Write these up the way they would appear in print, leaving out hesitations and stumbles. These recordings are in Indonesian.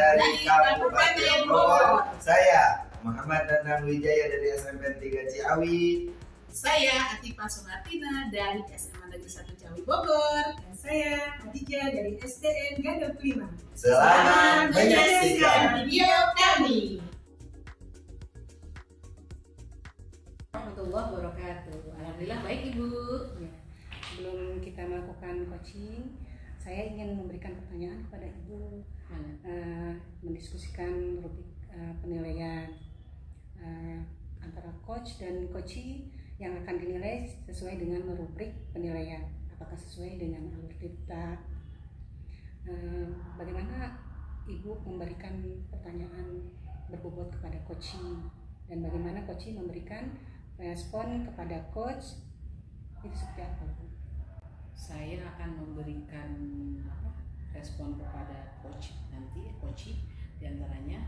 dari Kabupaten Bogor. Saya Muhammad Danang Wijaya dari SMP 3 Ciawi. Saya Atifah Sumartina dari SMA Negeri 1 Ciawi Bogor. Dan saya Khadijah dari STN Gadok 5. Selamat menyaksikan video kami. Warahmatullahi wabarakatuh. Alhamdulillah baik Ibu. Ya, sebelum kita melakukan coaching, saya ingin memberikan pertanyaan kepada Ibu, mendiskusikan rubrik penilaian antara coach dan coachee yang akan dinilai sesuai dengan rubrik penilaian. Apakah sesuai dengan alur kita? Bagaimana Ibu memberikan pertanyaan berbobot kepada coachee dan bagaimana coachee memberikan respon kepada coach, itu seperti apa, Bu? Saya akan memberikan respon kepada coach nanti, coachee diantaranya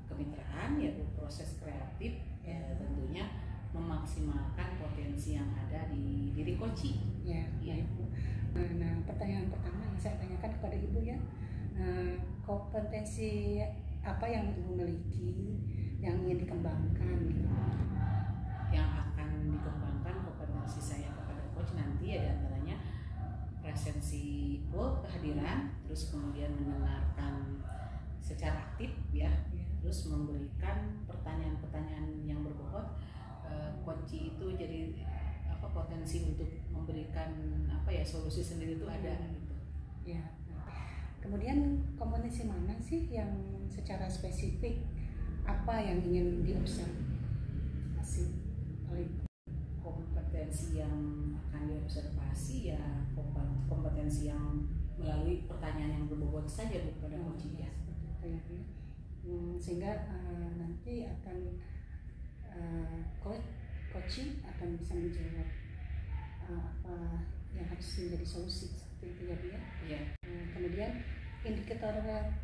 kemitraan, yaitu proses kreatif, tentunya memaksimalkan potensi yang ada di diri coachee. Ya, baik, Bu. Nah, pertanyaan pertama yang saya tanyakan kepada Ibu ya, kompetensi apa yang Ibu miliki yang ingin dikembangkan gitu? Yang akan dikembangkan kompetensi saya kepada coach nanti ya diantaranya presensi full, kehadiran, terus kemudian mendengarkan secara aktif ya, terus memberikan pertanyaan-pertanyaan yang berbobot. Coachee itu jadi potensi untuk memberikan solusi sendiri itu ada gitu. Ya. Kemudian kompetensi mana sih yang secara spesifik apa yang ingin diobservasi oleh kompetensi yang akan diobservasi ya kompetensi yang melalui pertanyaan yang berbobot saja Bu pada coachee ya. Sehingga nanti akan coaching akan bisa menjawab apa yang harus menjadi solusi seperti itu ya Bu ya. Iya. Kemudian indikator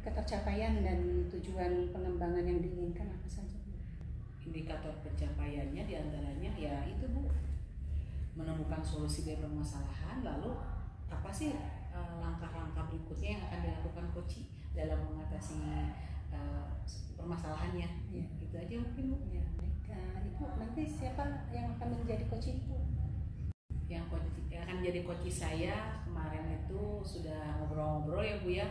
ketercapaian dan tujuan pengembangan yang diinginkan apa saja Bu? Indikator pencapaiannya diantaranya ya itu Bu, menemukan solusi dari permasalahan, lalu apa sih langkah-langkah berikutnya yang akan dilakukan coachee dalam mengatasi permasalahannya. Ya. Gitu aja mungkin Bu. Ya, baik. Ibu nanti siapa yang akan menjadi coachee Ibu? Yang akan jadi coachee saya kemarin itu sudah ngobrol-ngobrol ya Bu ya,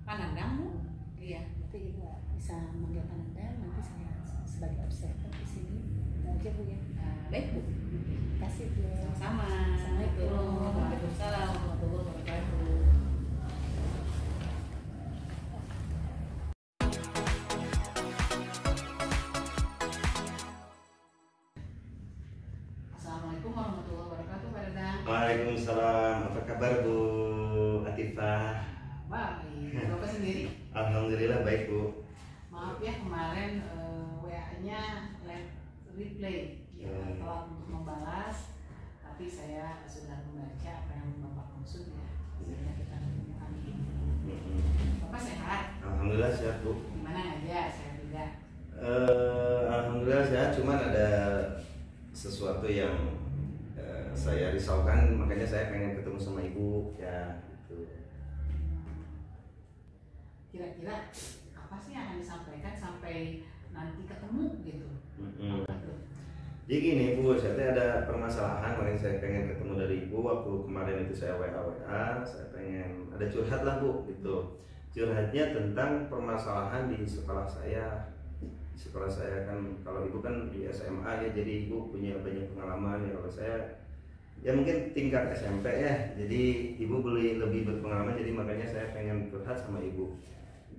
Pak Nandang Bu. Iya. Nanti Ibu bisa manggil Pak Nandang, nanti saya sebagai observer di sini. Itu aja Bu ya. Baik Bu. Terima kasih Bu. Sama-sama. Assalamualaikum. Waalaikumsalam warahmatullahi wabarakatuh. Assalamualaikum warahmatullahi wabarakatuh Pak Dadang. Waalaikumsalam. Apa kabar Bu Atifah? Baik. Bapak sendiri? Alhamdulillah baik Bu. Maaf ya kemarin WA-nya replay ya, telat untuk membalas, tapi saya sudah membaca apa yang Bapak maksud ya, sehingga kita ketemu kali ini. Bapak sehat? Alhamdulillah sehat Bu. Gimana aja sehat juga? Alhamdulillah sehat, cuman ada sesuatu yang saya risaukan, makanya saya pengen ketemu sama Ibu ya gitu. Kira-kira apa sih yang akan disampaikan sampai nanti ketemu gitu? Jadi gini Bu, saya ada permasalahan, makanya saya pengen ketemu dari Ibu. Waktu kemarin itu saya WA, saya pengen ada curhat lah Bu gitu. Curhatnya tentang permasalahan di sekolah saya. Sekolah saya kan, kalau Ibu kan di SMA ya, jadi Ibu punya banyak pengalaman ya. Kalau saya ya mungkin tingkat SMP ya, jadi Ibu lebih berpengalaman, jadi makanya saya pengen curhat sama Ibu.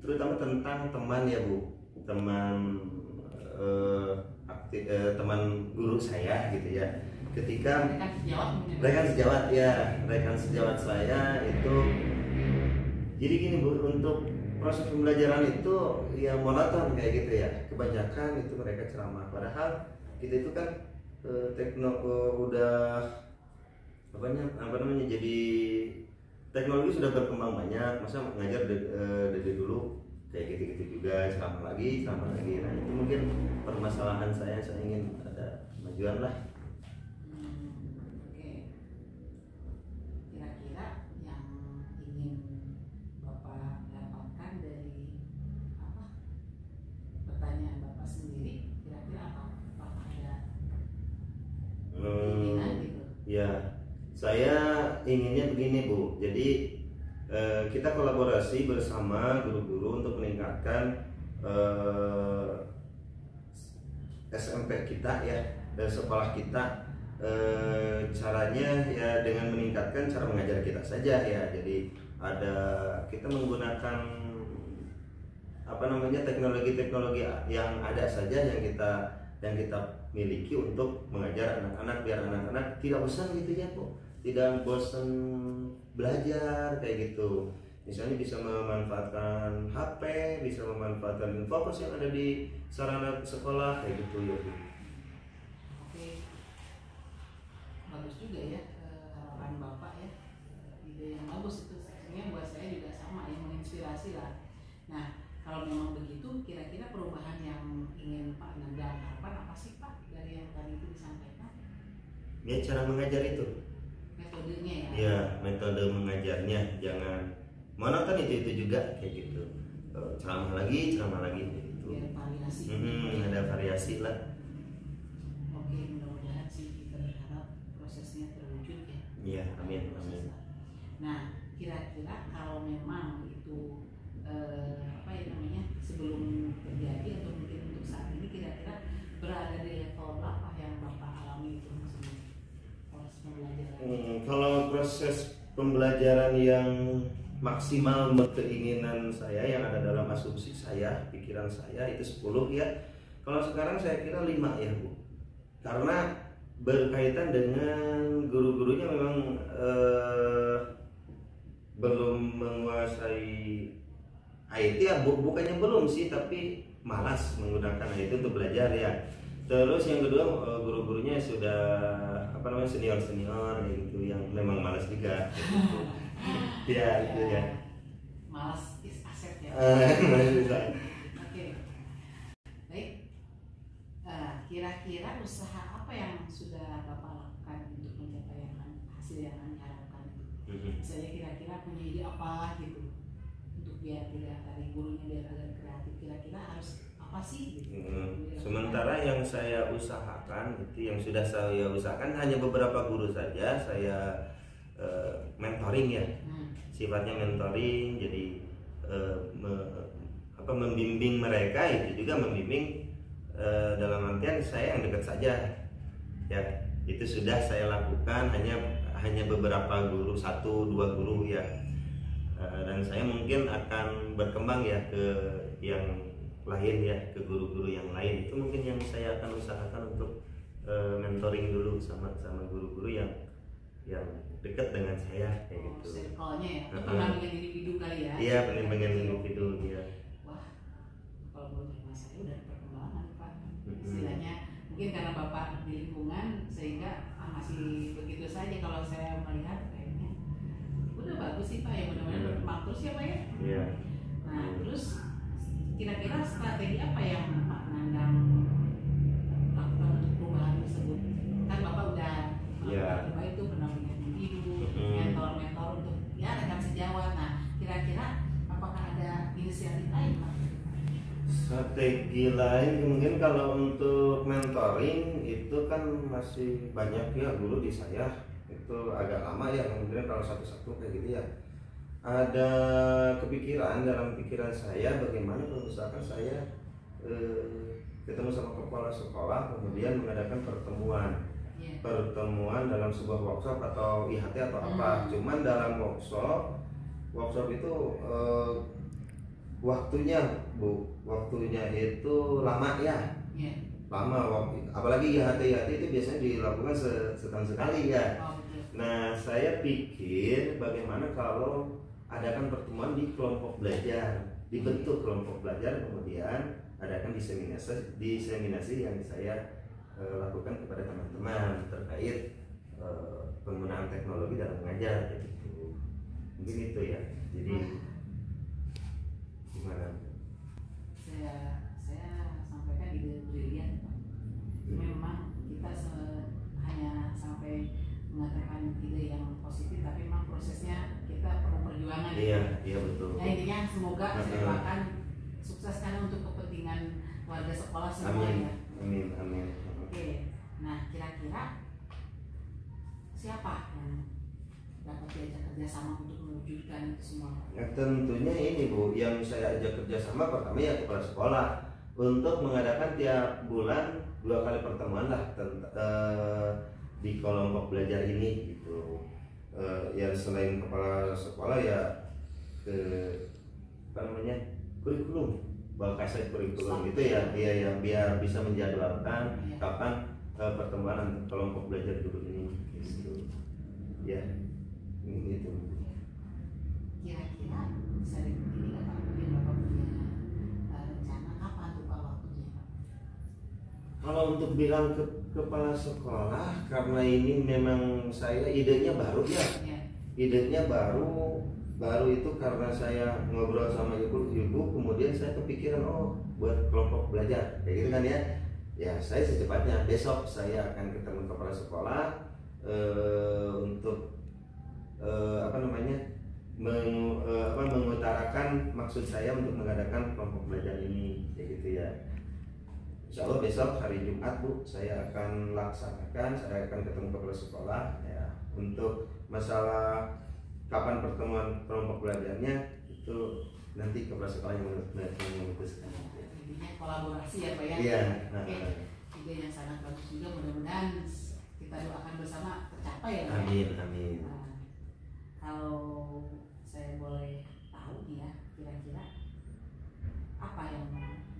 Terutama tentang teman ya Bu, teman teman guru saya gitu ya. Ketika rekan sejawat saya itu, jadi gini Bu, untuk proses pembelajaran itu ya monoton kayak gitu ya, kebanyakan itu mereka ceramah, padahal kita itu kan udah apa namanya, jadi teknologi sudah berkembang banyak, masa ngajar dari dulu kayak gitu-gitu juga, ceramah lagi. Nah itu mungkin permasalahan saya ingin ada kemajuan lah. Oke. Kira-kira yang ingin Bapak dapatkan dari Saya inginnya begini Bu, jadi kita kolaborasi bersama guru-guru untuk meningkatkan SMP kita ya, dan sekolah kita. Caranya ya dengan meningkatkan cara mengajar kita saja ya. Jadi kita menggunakan teknologi-teknologi yang ada saja yang kita miliki untuk mengajar anak-anak, biar anak-anak tidak bosan gitu ya Bu, tidak bosan belajar kayak gitu. Misalnya bisa memanfaatkan HP, bisa memanfaatkan infocus yang ada di sarana sekolah kayak gitu ya Bu. Bagus juga ya harapan Bapak ya, ide yang bagus itu. Sebenarnya buat saya juga sama, yang menginspirasi lah. Nah, kalau memang begitu, kira-kira perubahan yang ingin Pak Nandang harapkan apa sih Pak dari yang tadi itu disampaikan? Ya, cara mengajar itu. Metodenya ya? Ya, metode mengajarnya jangan monoton itu juga kayak gitu. Ceramah lagi kayak gitu. Biar variasi. Ada variasi lah. Oke, mudah-mudahan sih kita berharap prosesnya terwujud ya. Iya, amin. Nah, kira-kira kalau memang itu sebelum terjadi atau mungkin untuk saat ini, kira-kira berada di level berapa yang Bapak alami itu maksudnya proses pembelajaran? Kalau proses pembelajaran yang maksimal keinginan saya yang ada dalam asumsi saya, pikiran saya itu 10 ya. Kalau sekarang saya kira 5 ya Bu, karena berkaitan dengan guru-gurunya memang belum menguasai IT ya, bukannya belum sih, tapi malas menggunakan IT untuk belajar ya. Terus yang kedua guru-gurunya sudah senior gitu yang memang malas juga gitu. Ya itu ya. Malas is aset ya. Oke. Baik. Kira-kira usaha apa yang sudah Bapak lakukan untuk mencapai hasil yang Anda harapkan? Saya kira-kira punya ide apa gitu untuk biar tidak tadi gurunya biar agak kreatif, kira-kira harus apa sih gitu. Sementara yang saya usahakan itu, yang sudah saya usahakan hanya beberapa guru saja. Saya mentoring ya, sifatnya mentoring, jadi membimbing mereka, itu juga membimbing dalam artian saya yang dekat saja ya. Itu sudah saya lakukan hanya beberapa guru, 1-2 guru ya. Dan saya mungkin akan berkembang ya ke yang lain ya, ke guru-guru yang lain. Itu mungkin yang saya akan usahakan untuk mentoring dulu sama guru-guru yang dekat dengan saya kayak gitu. Circle-nya ya, pendampingan individu kali ya. Iya, pendampingan individu ya. Wah, kalau menurut mas saya udah perkembangan Pak. Istilahnya mungkin karena Bapak di lingkungan sehingga masih begitu saja. Kalau saya melihat kayaknya udah bagus sih Pak, ya mudah-mudahan berkembang terus ya Pak ya. Iya. Nah, terus kira-kira strategi apa yang Pak Nandang lakukan untuk perubahan tersebut? Kan Bapak udah coba itu pendampingan individu, mentor-mentor untuk ya rekan sejawat. Nah, kira-kira apakah ada inisiatif lain Pak? Strategi lain mungkin kalau untuk mentoring itu kan masih banyak ya guru di saya, itu agak lama ya, kemudian kalau satu-satu kayak gitu ya. Ada kepikiran dalam pikiran saya bagaimana kalau misalkan saya ketemu sama kepala sekolah kemudian mengadakan pertemuan dalam sebuah workshop atau IHT atau apa. Cuman dalam workshop itu waktunya itu lama ya. Lama apalagi IHT itu biasanya dilakukan setahun sekali ya. Nah, saya pikir bagaimana kalau adakan pertemuan di kelompok belajar, dibentuk kelompok belajar, kemudian adakan diseminasi yang saya lakukan kepada teman-teman terkait penggunaan teknologi dalam mengajar gitu. Mungkin itu ya. Jadi gimana? Saya sampaikan ide brilian Pak. Memang kita hanya sampai mengatakan ide yang positif, tapi memang prosesnya kita perlu perjuangan. Iya betul. Nah, intinya semoga saya doakan sukses karena untuk kepentingan warga sekolah semua ya. Amin. Oke, nah kira-kira siapa yang dapat diajak kerjasama untuk mewujudkan itu semua? Nah, tentunya ini Bu, yang saya ajak kerjasama pertama ya kepala sekolah untuk mengadakan tiap bulan 2 kali pertemuan lah di kelompok belajar ini gitu. Ya selain kepala sekolah ya ke apa namanya kurikulum, bahasa kurikulum itu ya biar bisa menjadwalkan kapan pertemuan kelompok belajar guru ini gitu. Ya gitu. Kira-kira bisa ini nggak Pak, mungkin Bapak punya rencana kapan tuh Pak waktunya Pak? Kalau untuk bilang ke kepala sekolah, karena ini memang saya idenya baru ya, idenya baru itu karena saya ngobrol sama ibu, kemudian saya kepikiran buat kelompok belajar kayak gitu kan ya. Ya saya secepatnya besok saya akan ketemu kepala sekolah untuk apa namanya mengutarakan maksud saya untuk mengadakan kelompok belajar ini kayak gitu ya. Insya Allah besok hari Jumat Bu, saya akan laksanakan, saya akan ketemu kepala sekolah ya untuk masalah kapan pertemuan kelompok belajarnya itu nanti kepala sekolah yang memutuskan. Intinya kolaborasi ya Pak ya. Iya. Ide yang sangat bagus juga, mudah-mudahan kita doakan bersama tercapai ya Pak. Amin amin. Nah, kalau saya boleh tahu nih ya, kira-kira apa yang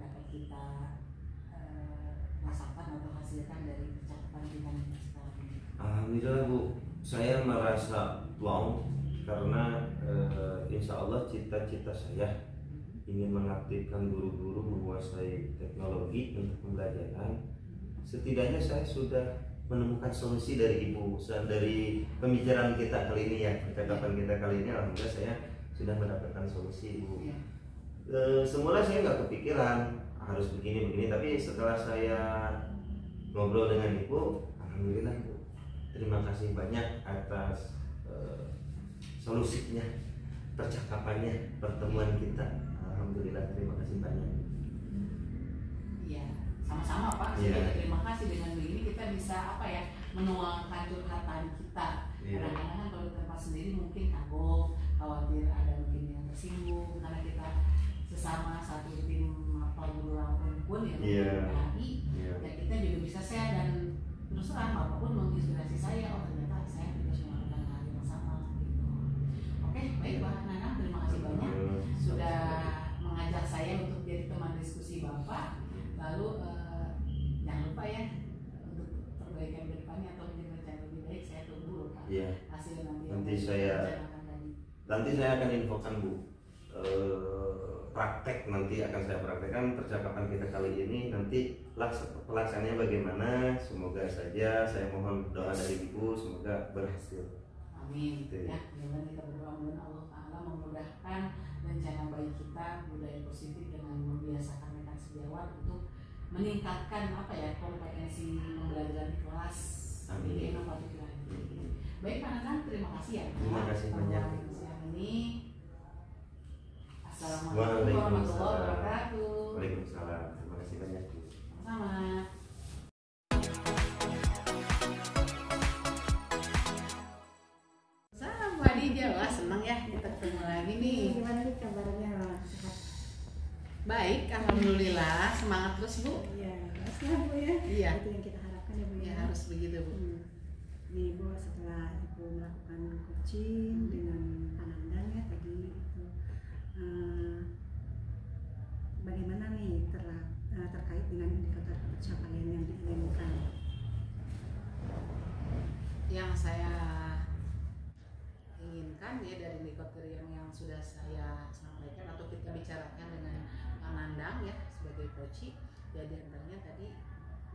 dapat kita rasakan atau hasilkan dari percakapan kita sekarang ini? Alhamdulillah Bu, saya merasa wow karena insya Allah cita-cita saya ingin mengaktifkan guru-guru menguasai teknologi untuk pembelajaran. Setidaknya saya sudah menemukan solusi dari Ibu, dari pembicaraan kita kali ini ya, percakapan kita kali ini. Alhamdulillah saya sudah mendapatkan solusi Ibu. Semula saya nggak kepikiran harus begini, tapi setelah saya ngobrol dengan Ibu, alhamdulillah Bu, terima kasih banyak atas solusinya, percakapannya, pertemuan kita. Alhamdulillah terima kasih banyak. Iya, sama-sama Pak. Terima kasih, dengan begini kita bisa menuangkan curhatan kita. Kadang-kadang kan kalau di tempat sendiri mungkin kagok, khawatir ada mungkin yang tersinggung karena kita sesama satu tim guru pun ya dan kita juga bisa share, dan terus terang Bapak pun menginspirasi saya, ternyata saya juga melakukan hal yang sama gitu. Oke, baik Pak Nanang, terima kasih banyak sudah mengajak saya untuk jadi teman diskusi Bapak. Lalu jangan lupa ya untuk perbaikan ke depannya atau menjadi rencana lebih baik, saya tunggu loh Pak hasil nanti saya akan infokan Bu. Praktek nanti akan saya praktekkan percakapan kita kali ini, nanti pelaksanaannya bagaimana. Semoga saja, saya mohon doa dari Ibu, semoga berhasil. Amin. Ya, mudah-mudahan kita berdoa mudah Allah Ta'ala memudahkan rencana baik kita, budaya positif dengan membiasakan rekan sejawat untuk meningkatkan kompetensi pembelajaran di kelas. Amin. Baik Pak Nanang, terima kasih ya. Terima kasih banyak. Siang ini. Assalamualaikum warahmatullahi wabarakatuh. Waalaikumsalam. Terima kasih banyak. Sama. Salam Bu Adija, wah senang ya kita ketemu lagi nih. Gimana nih kabarnya? Sehat? Baik, alhamdulillah. Semangat terus Bu. Iya, haruslah Bu ya. Iya. Itu yang kita harapkan ya Bu ya. Harus begitu Bu. Nih Bu, setelah Ibu melakukan coaching dengan Panandang ya tadi itu, bagaimana nih terkait dengan indikator pencapaian yang diinginkan? Yang saya inginkan ya dari indikator yang sudah saya sampaikan atau kita bicarakan dengan Pak Nandang ya sebagai coach, ya diantaranya tadi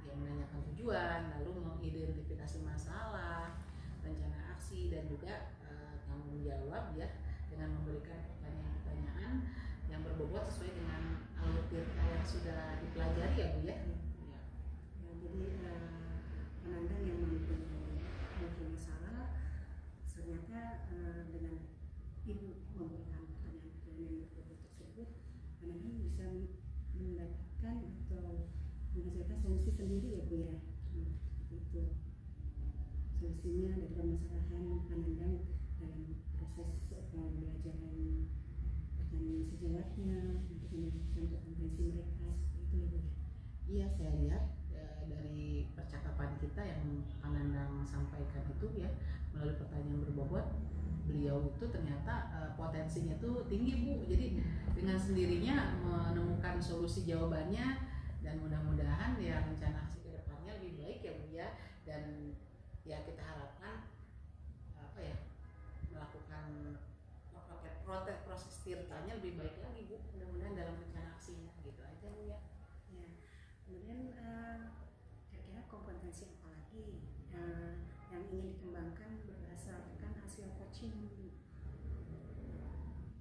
yang menanyakan tujuan, lalu mengidentifikasi masalah, rencana aksi, dan juga tanggung jawab ya dengan memberikan pertanyaan-pertanyaan yang berbobot sesuai dengan alur cerita yang sudah dipelajari ya Bu ya. Jadi Panandang yang mempunyai masalah, ternyata dengan Ibu memberikan pertanyaan-pertanyaan yang berbobot tersebut, Panandang bisa mendapatkan atau menghasilkan solusi sendiri ya Bu ya. Itu solusinya dari permasalahan Panandang dari proses belajaran pertanian sejawatnya untuk meningkatkan kompetensi mereka seperti itu ya. Iya, saya lihat dari percakapan kita yang Panandang sampaikan itu ya, melalui pertanyaan berbobot, beliau itu ternyata potensinya tuh tinggi Bu. Jadi dengan sendirinya menemukan solusi jawabannya, dan mudah-mudahan ya rencana aksi ke depannya lebih baik ya Bu ya. Dan ya kita harapkan melakukan proses tirtanya lebih baik lagi Bu, mudah-mudahan dalam rencana aksinya gitu aja Bu ya. Ya, kemudian kira-kira kompetensi apa lagi yang ingin dikembangkan berdasarkan hasil coaching?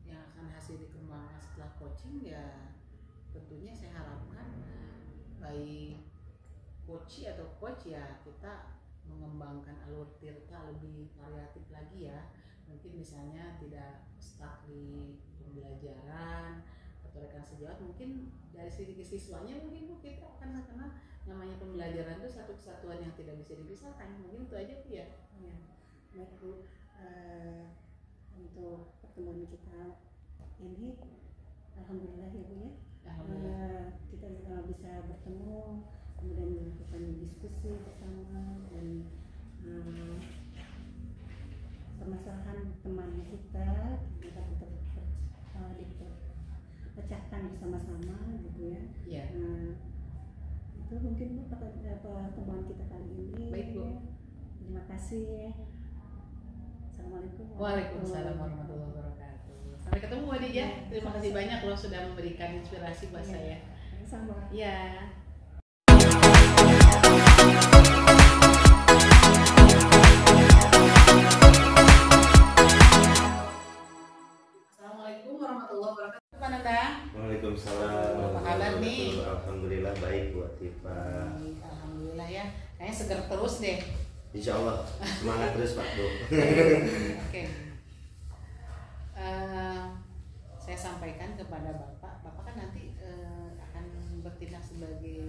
Yang akan hasil dikembangkan setelah coaching ya tentunya saya harapkan baik coach atau coach ya kita mengembangkan alur tirta lebih variatif lagi ya. Mungkin misalnya tidak stuck di pembelajaran atau rekan sejawat, mungkin dari segi siswanya mungkin Bu kita akan karena namanya pembelajaran itu satu kesatuan yang tidak bisa dipisahkan. Mungkin itu aja Bu ya. Ya, baik Bu, untuk pertemuan kita ini alhamdulillah ya Bu ya. Kita bisa bertemu, kemudian melakukan diskusi bersama, dan permasalahan teman kita dapat dipecahkan bersama-sama gitu ya. Iya. Itu mungkin Bu pertemuan kita kali ini. Baik Bu. Terima kasih. Assalamualaikum. Waalaikumsalam warahmatullahi wabarakatuh. Sampai ketemu Bu Adija. Terima kasih banyak loh sudah memberikan inspirasi buat saya. Sama. Ya. Assalamualaikum warahmatullahi wabarakatuh. Pak Nanda. Waalaikumsalam. Apa kabar nih? Alhamdulillah baik Bu Atifa. Alhamdulillah ya. Kayaknya seger terus deh. Insya Allah semangat terus Pak Bu. Oke. Saya sampaikan kepada Bapak kan nanti akan bertindak sebagai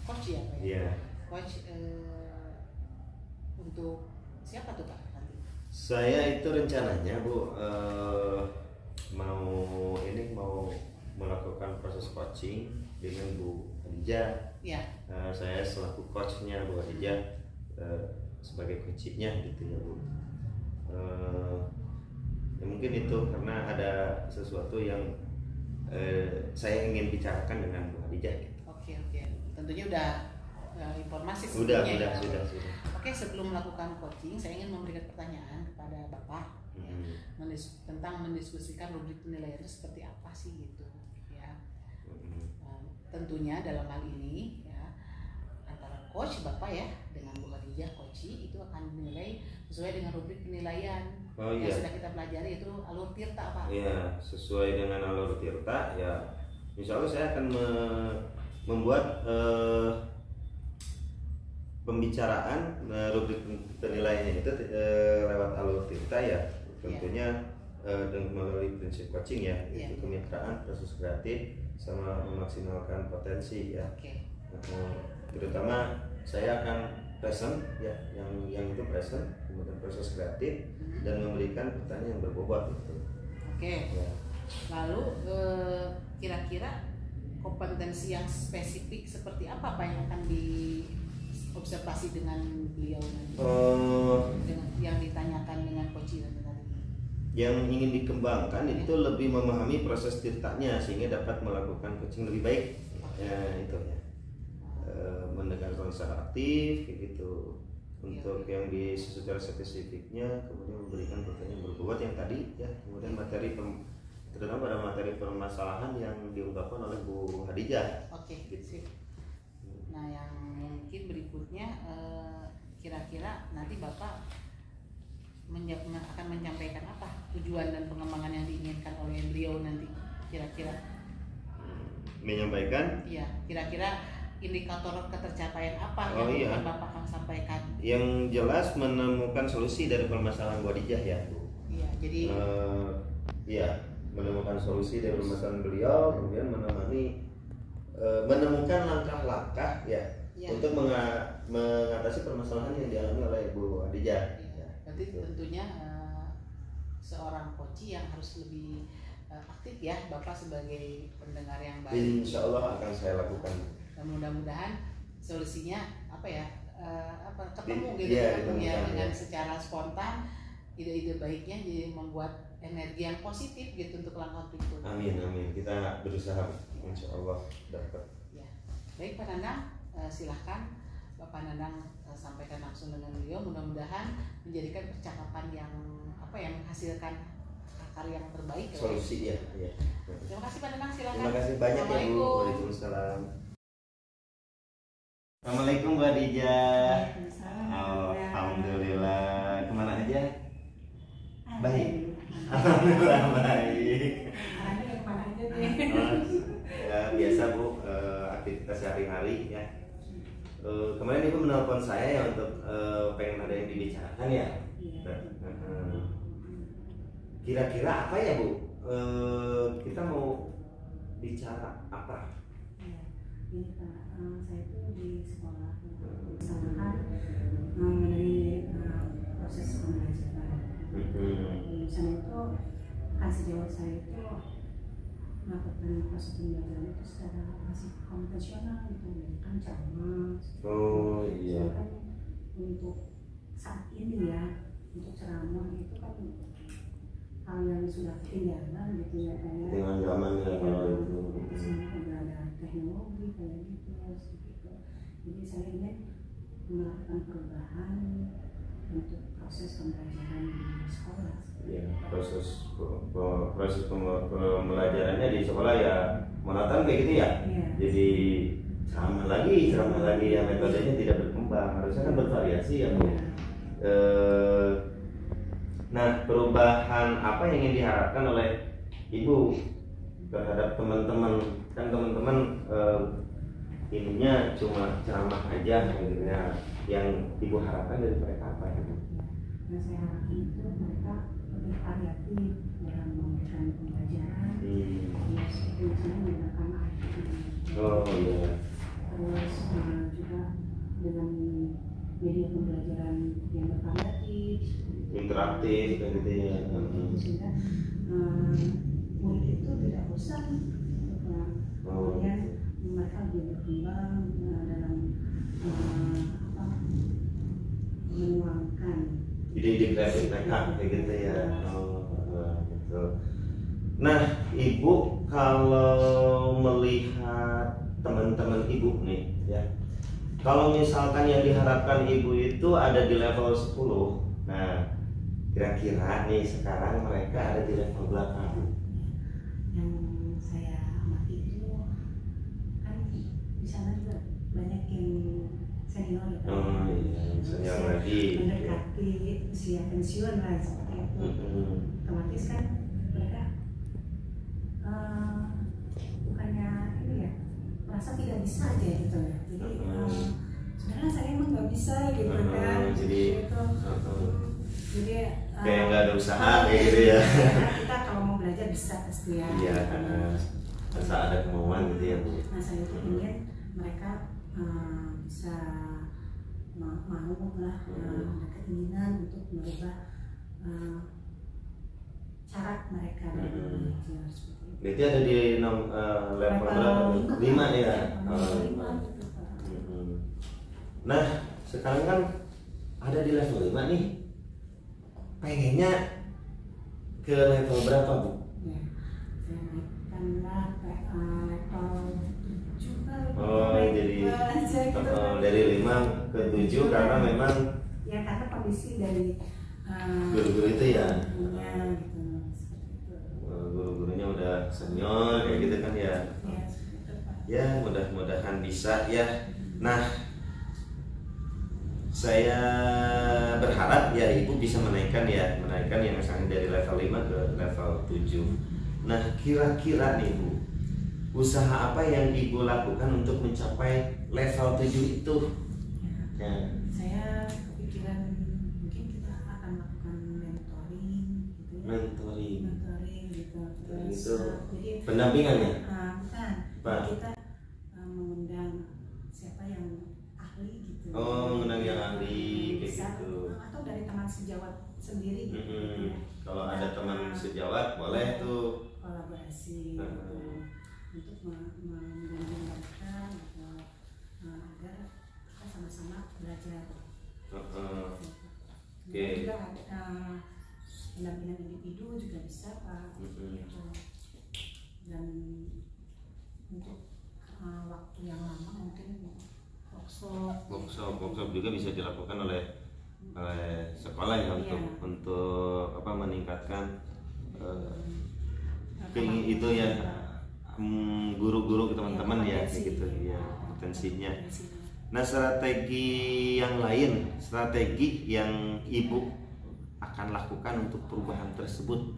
coach ya Pak ya? Iya. Coach untuk siapa tuh Pak nanti? Saya itu rencananya Bu mau melakukan proses coaching dengan Bu Adija. Ya. Saya selaku coachnya Bu Adija, sebagai coachnya gitu ya Bu. Ya mungkin itu karena ada sesuatu yang saya ingin bicarakan dengan Bu Adija gitu. Oke. Tentunya udah informasi Sudah. Oke, sebelum melakukan coaching, saya ingin memberikan pertanyaan kepada Bapak tentang mendiskusikan rubrik penilaian itu seperti apa sih gitu ya. Tentunya dalam hal ini ya antara coach Bapak ya dengan Bu Khadijah coach itu akan dinilai sesuai dengan rubrik penilaian yang sudah kita pelajari, itu alur tirta Pak. Iya, sesuai dengan alur tirta ya. Insya Allah saya akan membuat pembicaraan rubrik penilaiannya itu lewat alur tirta ya. Tentunya dengan melalui prinsip coaching ya, itu kemitraan, proses kreatif, sama memaksimalkan potensi ya. Terutama saya akan present ya, yang itu present, kemudian proses kreatif dan memberikan pertanyaan yang berbobot gitu. Ya. Lalu kira-kira kompetensi yang spesifik seperti apa Pak yang akan diobservasi dengan beliau nanti? Dengan yang ditanyakan dengan coach tadi. Yang ingin dikembangkan itu lebih memahami proses tirtanya sehingga dapat melakukan coaching lebih baik. Ya itu ya. Mendengarkan secara aktif kayak gitu. Untuk yang secara spesifiknya kemudian memberikan pertanyaan berbobot yang tadi ya, kemudian terutama pada materi permasalahan yang diungkapkan oleh Bu Khadijah. Oke, gitu. Nah yang mungkin berikutnya kira-kira nanti Bapak akan menyampaikan apa tujuan dan pengembangan yang diinginkan oleh beliau nanti kira-kira? Menyampaikan? Iya, kira-kira indikator ketercapaian apa yang Bapak akan sampaikan? Yang jelas menemukan solusi dari permasalahan Bu Khadijah ya Bu. Iya, jadi menemukan solusi dari permasalahan beliau, kemudian menemukan langkah-langkah ya untuk mengatasi permasalahan yang dialami oleh Bu Khadijah. Berarti tentunya seorang coach yang harus lebih aktif ya Bapak sebagai pendengar yang baik. Insya Allah akan saya lakukan. Dan mudah-mudahan solusinya apa ya ketemu gitu Iya, ketemu ya ketemu, dengan ya. secara spontan ide-ide baiknya jadi membuat energi yang positif gitu untuk langkah berikut. Amin amin, kita berusaha Insya Allah dapat. Ya. Baik Pak Nandang, silahkan Bapak Nandang sampaikan langsung dengan beliau. Mudah-mudahan menjadikan percakapan yang menghasilkan akar yang terbaik. Solusi ya. Terima kasih Pak Nandang, silakan. Terima kasih banyak ya Bu. Waalaikumsalam. Assalamualaikum Bu Adija. Alhamdulillah. Kemana aja? Baik. Alhamdulillah baik. Ya biasa Bu, aktivitas sehari-hari ya. Kemarin Ibu menelpon saya ya untuk pengen ada yang dibicarakan ya. Kira-kira apa ya Bu? Kita mau bicara apa? Ini Pak, saya itu di sekolah usahaan mengenai proses pembelajaran. Lulusan itu kasih jawab saya itu melakukan proses pembelajaran itu secara masih konvensional gitu, kan ceramah. Oh iya. Kan untuk saat ini ya, untuk ceramah itu kan hal yang sudah ketinggalan gitu ya kayak Dengan zaman ya kalau itu. Sudah ada teknologi kayak gitu, seperti itu. Jadi saya ingin melakukan perubahan untuk proses pembelajaran di sekolah. Ya, proses pembelajarannya di sekolah ya monoton kayak gitu ya. Iya. Jadi ceramah lagi ya, metodenya tidak berkembang, harusnya kan bervariasi ya Bu. Nah, perubahan apa yang ingin diharapkan oleh Ibu terhadap teman-teman? Kan teman-teman ininya cuma ceramah aja gitu ya. Yang Ibu harapkan dari mereka apa ya? Yang saya harapkan itu mereka lebih variatif dalam memberikan pembelajaran. Ya, seperti misalnya menggunakan IT. Oh iya. Terus juga dengan media pembelajaran yang bervariatif, Interaktif kayak gitu ya. sehingga murid itu tidak bosan. Kemudian mereka lebih berkembang dalam menuangkan Ide-ide kreatif mereka kayak gitu ya. Gitu. Nah, Ibu kalau melihat teman-teman Ibu nih ya. Kalau misalkan yang diharapkan Ibu itu ada di level 10. Nah, kira-kira nih sekarang mereka ada di level berapa Bu? yang saya amati itu kan di sana juga banyak yang senior ya. Oh iya, senior lagi. Mendekati usia pensiun lah seperti itu. Otomatis kan mereka bukannya ini ya merasa tidak bisa aja gitu ya. Jadi sebenarnya saya emang nggak bisa gitu kan. Jadi jadi kayak nggak ada usaha kayak gitu ya. Kita kalau mau belajar bisa pasti ya. Iya, asal ada kemauan gitu ya Bu. Nah saya itu ingin mereka bisa mau lah ada keinginan untuk merubah cara mereka belajar seperti itu. Berarti ada di level berapa? 5 ya. Nah sekarang kan ada di level 5 nih. Pengennya ke level berapa Bu? Ya, saya naikkanlah ke level 7 Oh jadi aja gitu. dari 5 ke 7 karena memang Ya karena kondisi dari guru-guru itu ya. gurunya gitu seperti itu. Guru-gurunya udah senior kayak gitu kan ya. Ya seperti itu Pak. Ya mudah-mudahan bisa ya. Nah saya berharap ya Ibu bisa menaikkan yang misalnya dari level 5 ke level 7. Nah kira-kira nih Bu, usaha apa yang Ibu lakukan untuk mencapai level 7 itu? Ya. Saya kepikiran mungkin kita akan melakukan mentoring gitu ya. Mentoring Gitu. itu Jadi pendampingan ya? bukan. Pak. Kita mengundang siapa yang ahli gitu. Oh, mengundang yang ahli kayak Bisa, gitu. atau dari teman sejawat sendiri gitu. Ya. Kalau ada teman sejawat boleh tuh kolaborasi gitu, untuk mengembangkan agar kita sama-sama belajar. Oke. Juga ada pendampingan individu juga bisa Pak, gitu. Dan untuk waktu yang lama mungkin workshop juga bisa dilakukan oleh sekolah ya, untuk meningkatkan itu ya, guru-guru ke teman-teman ya kayak gitu ya, potensinya. Nah, strategi yang lain, strategi yang Ibu akan lakukan untuk perubahan tersebut,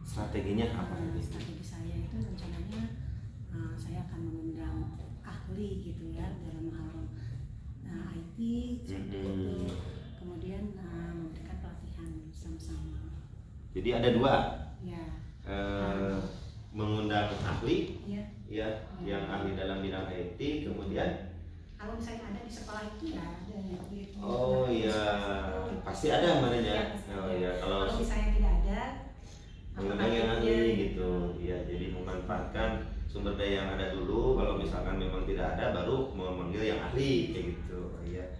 strateginya apa? Strategi saya itu rencananya saya akan mengundang ahli gitu ya dalam hal IT, kemudian memberikan pelatihan sama-sama. Jadi ada dua, ya. Mengundang ahli, ya, yang ahli dalam bidang IT, kemudian kalau misalnya ada di sekolah itu ya ada gitu. Oh iya, pasti ada namanya. Oh iya, kalau misalnya tidak ada, mengundang yang ahli gitu. Ya, jadi memanfaatkan sumber daya yang ada dulu. Kalau misalkan memang tidak ada, baru memanggil yang ahli kayak gitu. Ya,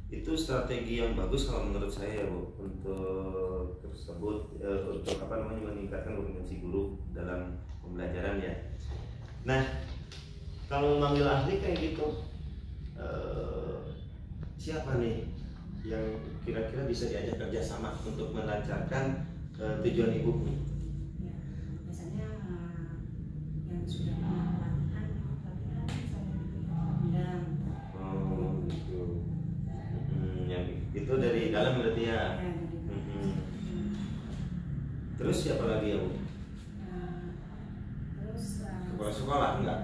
itu strategi yang bagus kalau menurut saya ya Bu, untuk tersebut, untuk meningkatkan kompetensi guru dalam pembelajaran ya. Nah, kalau memanggil ahli kayak gitu, siapa nih yang kira-kira bisa diajak kerjasama untuk melancarkan tujuan Ibu nih? Ya, biasanya yang sudah pernah pelatihan saya undang. Oh gitu. Yang itu dari dalam berarti ya. Terus siapa lagi ya Bu? Terus kepala sekolah enggak?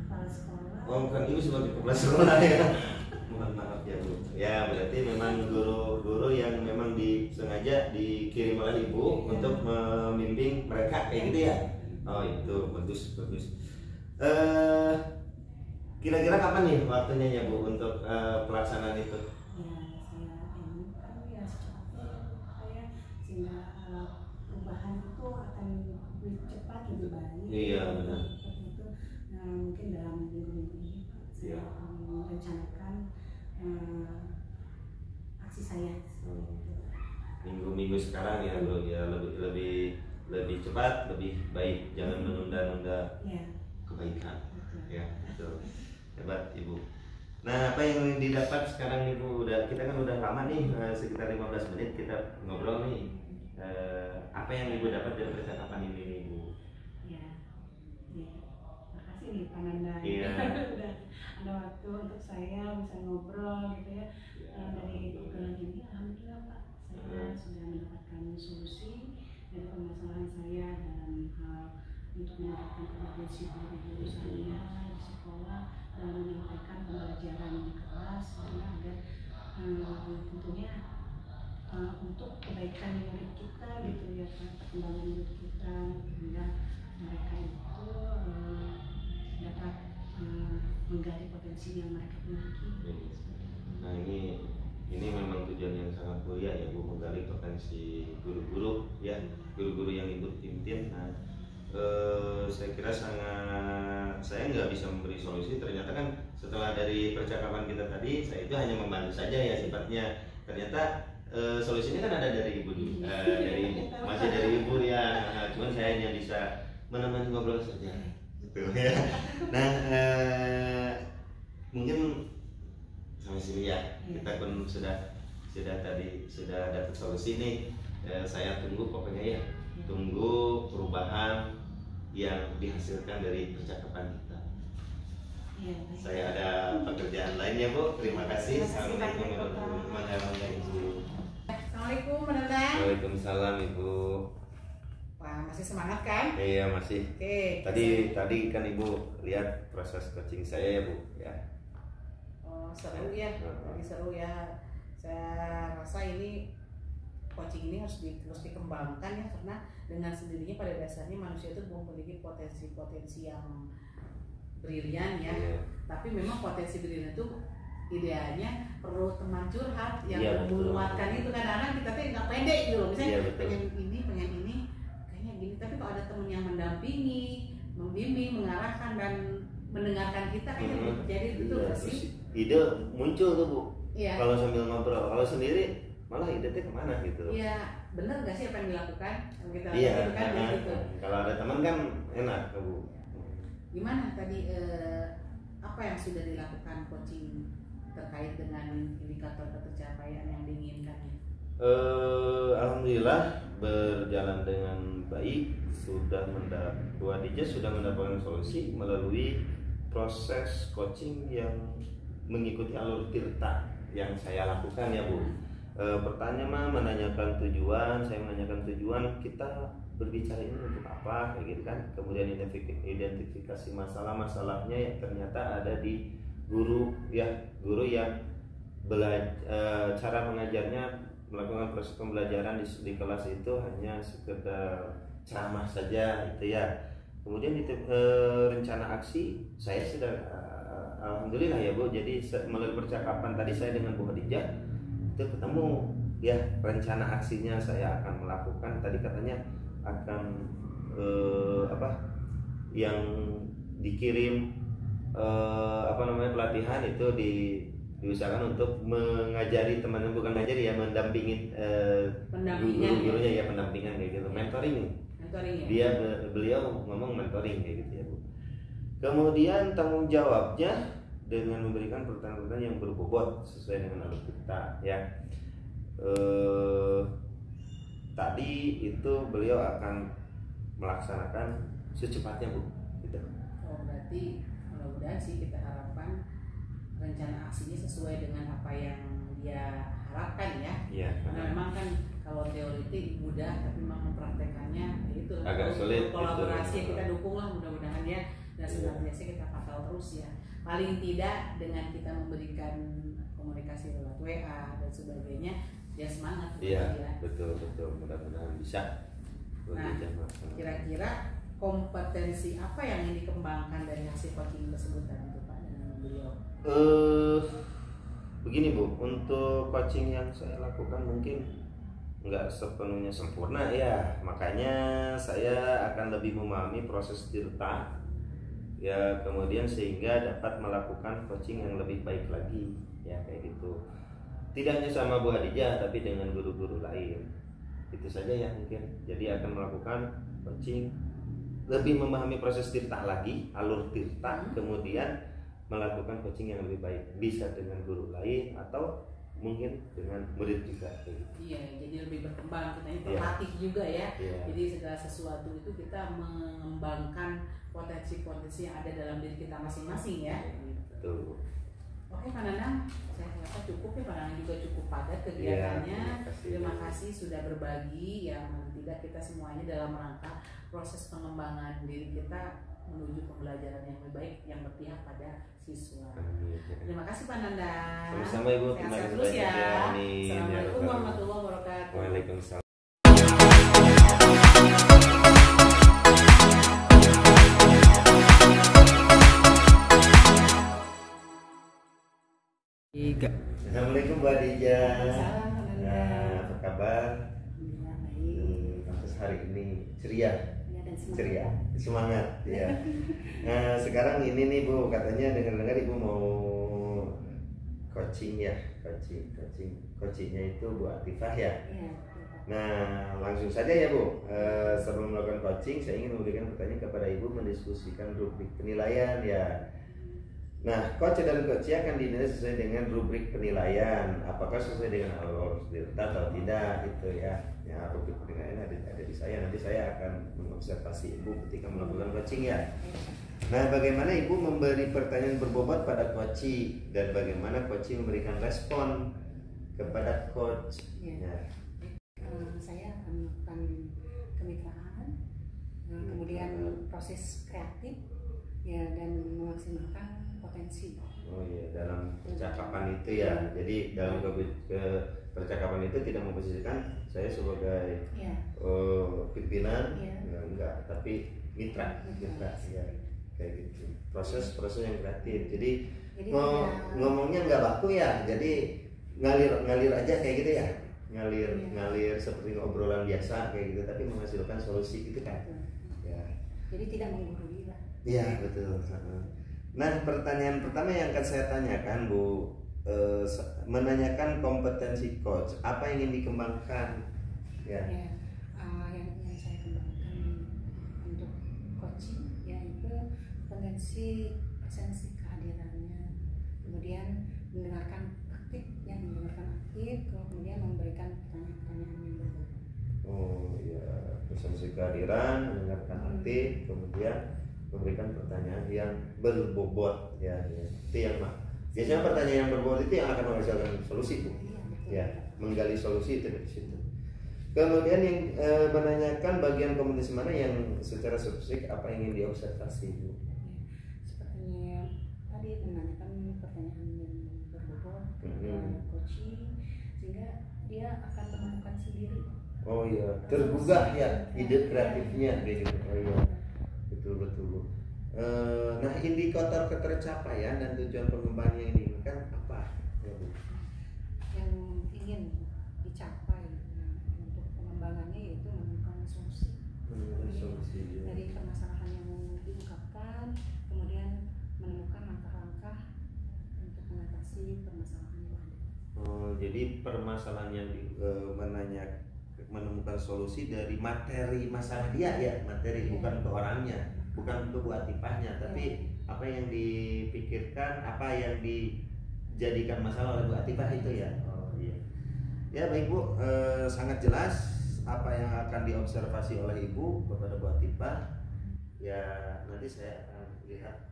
Kepala sekolah. Oh, bukan Ibu sebagai kepala sekolah ya. Mohon maaf ya Bu. Ya, berarti memang guru-guru yang memang sengaja dikirim oleh Ibu untuk membimbing mereka kayak gitu ya. Oh, itu bagus. Kira-kira kapan nih waktunya ya Bu untuk pelaksanaan itu? Ya, saya inginkan ya secepatnya sehingga perubahan itu akan lebih cepat, lebih baik. Iya, benar. Seperti itu. Nah, mungkin dalam minggu-minggu ini Pak, saya merencanakan aksi saya. Minggu-minggu sekarang ya Bro, ya lebih cepat, lebih baik, jangan menunda-nunda kebaikan. Ya, betul. Hebat Ibu. Nah, apa yang didapat sekarang Ibu? Kita kan udah lama nih, sekitar 15 menit kita ngobrol nih. Apa yang Ibu dapat dari percakapan ini nih Ibu? Ya, makasih nih Pak Nanda. Iya. Udah ada waktu untuk saya bisa ngobrol gitu ya. Dari obrolan ini alhamdulillah Pak, saya sudah mendapatkan solusi dari permasalahan saya dalam hal untuk mendapatkan kompetensi guru saya di sekolah dan menyampaikan pembelajaran di kelas agar tentunya untuk kebaikan murid kita gitu ya, perkembangan murid kita, sehingga mereka itu dapat menggali potensi yang mereka miliki. Nah, ini memang tujuan yang sangat mulia ya Bu, menggali potensi guru-guru ya, guru-guru yang Ibu pimpin. Nah, saya kira saya nggak bisa memberi solusi. Ternyata kan setelah dari percakapan kita tadi, saya itu hanya membantu saja ya sifatnya. Ternyata solusinya kan ada dari Ibu, masih dari Ibu ya. Cuman saya hanya bisa menemani ngobrol saja, gitu ya. Nah, mungkin sampai sini ya, kita pun sudah dapat solusi nih. Saya tunggu pokoknya ya, tunggu perubahan yang dihasilkan dari percakapan kita. Saya ada pekerjaan lainnya Bu. Terima kasih. Assalamualaikum warahmatullahi wabarakatuh. Assalamualaikum Menanda. Waalaikumsalam Ibu. Wah, masih semangat kan? Iya masih. Oke. Tadi kan Ibu lihat proses coaching saya ya Bu ya. Oh, seru ya. Lagi seru ya. Saya rasa ini coaching ini harus terus dikembangkan ya, karena dengan sendirinya pada dasarnya manusia itu memiliki potensi-potensi yang brilian ya. Tapi memang potensi brilian itu idealnya perlu teman curhat yang Iya, betul. menguatkan itu. Kadang-kadang kita tuh nggak pede gitu loh, misalnya Iya, betul. pengen ini kayaknya gini, tapi kalau ada teman yang mendampingi, membimbing, mengarahkan dan mendengarkan kita kayaknya Mhm. lebih jadi itu Iya, nggak sih? terus ide muncul tuh Bu. Iya. Kalau sambil ngobrol, kalau sendiri malah ide teh kemana gitu. Iya, benar nggak sih apa yang dilakukan? Kalau kita Iya, lakukan kan karena gitu. kalau ada teman kan enak Bu. Gimana tadi apa yang sudah dilakukan coaching terkait dengan indikator pencapaian yang diinginkannya? Alhamdulillah berjalan dengan baik, Bu Adija sudah mendapatkan solusi melalui proses coaching yang mengikuti alur tirta yang saya lakukan ya Bu. Pertanyaan menanyakan tujuan, saya menanyakan tujuan, kita berbicara ini untuk apa kayak gitu kan. Kemudian identifikasi masalahnya yang ternyata ada di guru yang cara mengajarnya, melakukan proses pembelajaran di kelas itu hanya sekedar ceramah saja itu ya. Kemudian rencana aksi saya sudah alhamdulillah ya Bu. Jadi melalui percakapan tadi saya dengan Bu Khadijah itu ketemu ya rencana aksinya saya akan melakukan. Tadi katanya akan yang dikirim pelatihan itu diusahakan untuk mengajari teman-teman, bukan ngajari ya, mendampingi guru-gurunya ya, pendampingan kayak gitu, mentoring ya. Beliau ngomong mentoring kayak gitu ya Bu. Kemudian tanggung jawabnya dengan memberikan pertanyaan-pertanyaan yang berbobot sesuai dengan alur kita ya. Tadi itu beliau akan melaksanakan secepatnya Bu gitu. Oh, berarti mudah-mudahan sih kita harapkan rencana aksinya sesuai dengan apa yang dia harapkan ya. Iya. Karena memang kan kalau teori itu mudah, tapi memang mempraktekannya itu Agak sulit, kolaborasi gitu. kita dukung lah mudah-mudahan ya, dan senantiasa kita pantau terus ya. Paling tidak dengan kita memberikan komunikasi lewat WA dan sebagainya, dia semangat. Iya, ya. betul mudah-mudahan bisa. Nah, kira-kira kompetensi apa yang ingin dikembangkan dari hasil coaching tersebut tadi itu Pak dengan beliau? Begini Bu, untuk coaching yang saya lakukan mungkin nggak sepenuhnya sempurna ya, makanya saya akan lebih memahami proses tirta ya, kemudian sehingga dapat melakukan coaching yang lebih baik lagi ya kayak gitu. Tidak hanya sama Bu Khadijah tapi dengan guru-guru lain. Itu saja ya mungkin. Jadi akan melakukan coaching, lebih memahami proses tirta lagi, alur tirta, kemudian melakukan coaching yang lebih baik, bisa dengan guru lain atau mungkin dengan murid juga kayak gitu. Iya, jadi lebih berkembang, kita ini terlatih juga ya. Iya. Jadi segala sesuatu itu kita mengembangkan potensi-potensi yang ada dalam diri kita masing-masing ya. Betul. Oke Pak Nanang, saya rasa cukup ya, Pak Nanang juga cukup padat kegiatannya. Iya, Terima kasih sudah berbagi yang tidak kita semuanya dalam rangka proses pengembangan diri kita menuju pembelajaran yang lebih baik yang berpihak pada siswa. Terima kasih Pak Nanang. Sama-sama Ibu, terima Sehat-sehat kasih terus banyak ya. ya. Amin. Assalamualaikum warahmatullahi wabarakatuh. Waalaikumsalam. Assalamualaikum Bu Adija. Salam, Nah, apa kabar? Alhamdulillah baik. Pantas hari ini ceria. Ya, dan semangat. Ceria, semangat ya. Nah, sekarang ini nih Bu, katanya dengar-dengar Ibu mau coaching ya, coachingnya itu Bu Atifah ya. Iya. Nah, langsung saja ya Bu. Sebelum melakukan coaching, saya ingin memberikan pertanyaan kepada Ibu, mendiskusikan rubrik penilaian ya. Nah, coach dan coach akan dinilai sesuai dengan rubrik penilaian. Apakah sesuai dengan alur tirta atau tidak itu ya. Ya, rubrik penilaian ada di saya. Nanti saya akan mengobservasi Ibu ketika melakukan coaching ya. Nah, bagaimana Ibu memberi pertanyaan berbobot pada coach dan bagaimana coach memberikan respon kepada coach? Ya. Saya akan melakukan kemitraan, kemudian proses kreatif ya, dan memaksimalkan potensi. Oh iya, dalam percakapan itu ya. Jadi dalam percakapan itu tidak memposisikan saya sebagai Ya. pimpinan, Iya. enggak, tapi mitra ya. kayak gitu. Proses yang kreatif. Jadi Jadi ngomongnya nggak baku ya, jadi ngalir aja kayak gitu ya, ngalir seperti obrolan biasa kayak gitu, tapi menghasilkan solusi gitu kan. Ya. Jadi tidak menggurui lah. Iya betul. Nah, pertanyaan pertama yang akan saya tanyakan Bu, menanyakan kompetensi coach, apa yang ingin dikembangkan? Ya. Yang ingin saya kembangkan untuk coaching yaitu potensi esensi kehadirannya, kemudian mendengarkan aktif, kemudian memberikan pertanyaan-pertanyaan yang berbobot. Oh iya, esensi kehadiran, mendengarkan aktif, kemudian memberikan pertanyaan yang berbobot ya. Itu yang biasanya pertanyaan yang berbobot itu yang akan menghasilkan solusi Bu. Ya, menggali solusi itu dari situ. Kemudian yang menanyakan bagian kompetensi mana yang secara spesifik apa yang ingin diobservasi Bu? Sepertinya tadi menanyakan pertanyaan yang berbobot kepada coaching, sehingga dia akan menemukan sendiri. Oh iya, tergugah ya ide kreatifnya kayak gitu. Oh iya, betul. Nah, indikator ketercapaian dan tujuan pengembangan yang diinginkan apa? Ya, Bu? Yang ingin dicapai untuk pengembangannya yaitu menemukan solusi. Solusi. Dari permasalahan yang diungkapkan, kemudian menemukan langkah-langkah untuk mengatasi permasalahan yang ada. Oh, jadi permasalahan yang menemukan solusi dari materi masalah dia ya, bukan ke orangnya, bukan untuk Bu Atifahnya, tapi apa yang dipikirkan, apa yang dijadikan masalah oleh Bu Atifah itu ya. Oh iya. Ya baik Bu, sangat jelas apa yang akan diobservasi oleh Ibu kepada Bu Atifah. Ya nanti saya akan lihat.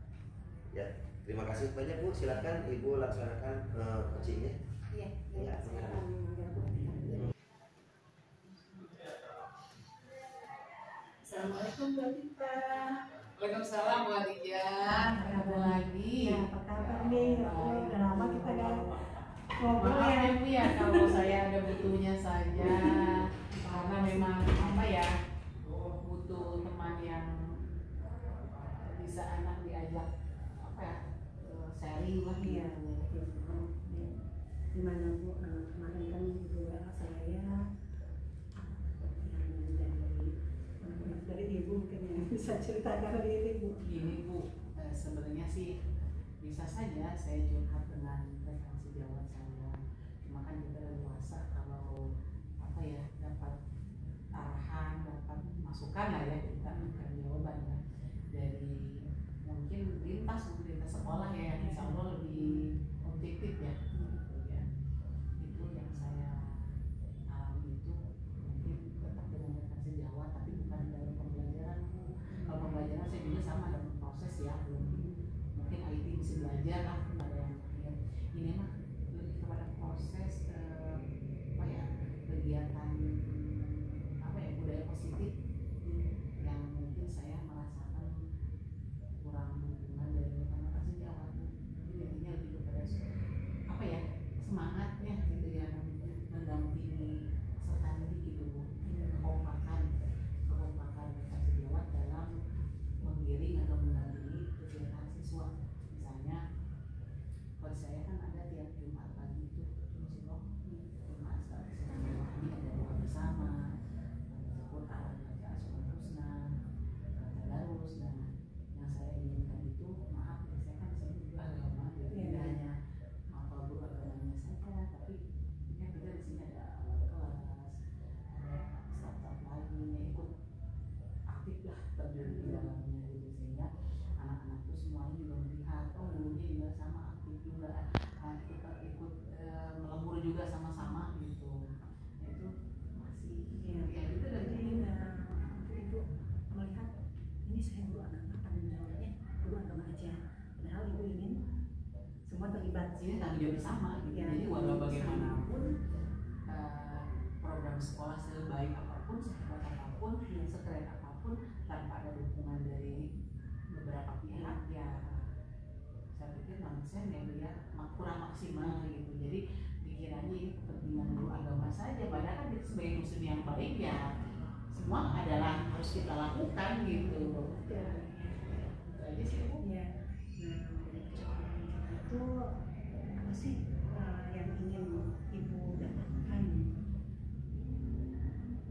Ya terima kasih banyak Bu. Silakan Ibu laksanakan coachingnya. Iya, saya akan mengambil. Assalamualaikum Bu Atifah. Waalaikumsalam Bu Adijah. Ada lagi. Ya, apa kabar nih? Udah lama kita gak ngobrol Maaf ya. ya Bu ya kalau saya ada butuhnya saja, karena memang apa ya, butuh teman yang bisa anak diajak apa ya, sharing lah Iya, gitu. gimana Bu, kemarin kan Ibu WA saya yang dari Ibu mungkin yang bisa ceritakan dari Ibu. Gini Bu, sebenarnya sih bisa saja saya curhat dengan rekan sejawat saya, cuma kan kita dewasa, kalau apa ya, dapat arahan, dapat masukan lah ya, kita bukan jawaban ya dari mungkin lintas sekolah ya, yang insya Allah lebih objektif ya, gitu ya. Itu yang saya alami, itu mungkin tetap dengan rekan sejawat tapi bukan dalam pembelajaran. Kalau pembelajaran saya juga sama dalam proses ya, belum mungkin IT bisa belajar lah, ada yang ini mah lebih kepada proses apa ya, kegiatan apa ya, budaya positif yang mungkin saya merasakan kurang dukungan dari rekan-rekan sejawat. Jadi intinya lebih kepada apa ya, semangatnya gitu ya, mendampingi serta didik gitu Bu, kekompakan rekan sejawat dalam menggiring atau mendampingi kegiatan siswa. Misalnya buat saya kan ada tiap Jumat pagi itu Jumat sedang memahami, ada doa bersama, Quran, baca Asmaul Husna, tadarus, dan yang saya inginkan itu, maaf ya, saya kan saya juga agama, jadi tidak hanya hafal guru agamanya saja, tapi ya kita di sini ada awal kelas, ada staf-staf lainnya, ikut aktif lah terjun di dalamnya gitu, sehingga anak-anak tuh semuanya juga melihat, oh gurunya juga sama aktif juga, kita ikut melebur juga sama-sama gitu. Nah, itu masih ya gitu, dan Ibu melihat ini saya guru agama, tanggung jawabnya guru agama aja, padahal Ibu ingin semua terlibat. ini tanggung jawab bersama gitu. Ya, Jadi walau bagaimanapun program sekolah sebaik apapun, sehebat apapun, sekeren apapun, tanpa ada dukungan dari beberapa pihak ya saya pikir manusia nggak lihat kurang maksimal gitu. Jadi pikirannya ini kepentingan guru agama saja, padahal kan kita sebagai muslim yang baik ya semua adalah harus kita lakukan gitu. aja sih Bu. Ya, nah dari kecepatan kita itu apa sih yang ingin ibu dapatkan?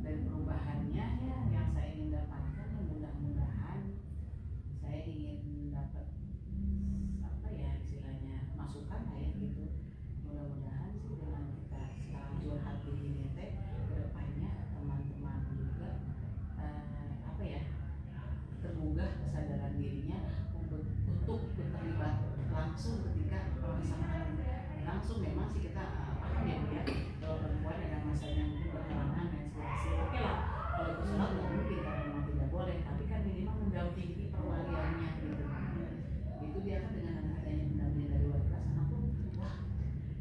Dari perubahannya ya yang saya ingin dapatkan ya mudah-mudahan saya ingin dapat apa ya istilahnya masukan lah ya gitu. Mudah-mudahan sih dengan kita sekarang curhat begini teh kedepannya teman-teman juga apa ya tergugah kesadaran dirinya untuk ikut terlibat langsung ketika pelaksanaan langsung. Memang sih kita paham ya Bu ya kalau perempuan dengan masanya mungkin berhalangan menstruasi oke lah kalau itu sholat nggak mungkin karena memang tidak boleh, tapi kan minimal mendampingi perwaliannya gitu. Itu dia kan dengan adanya pendampingan dari luar kelas anak pun wah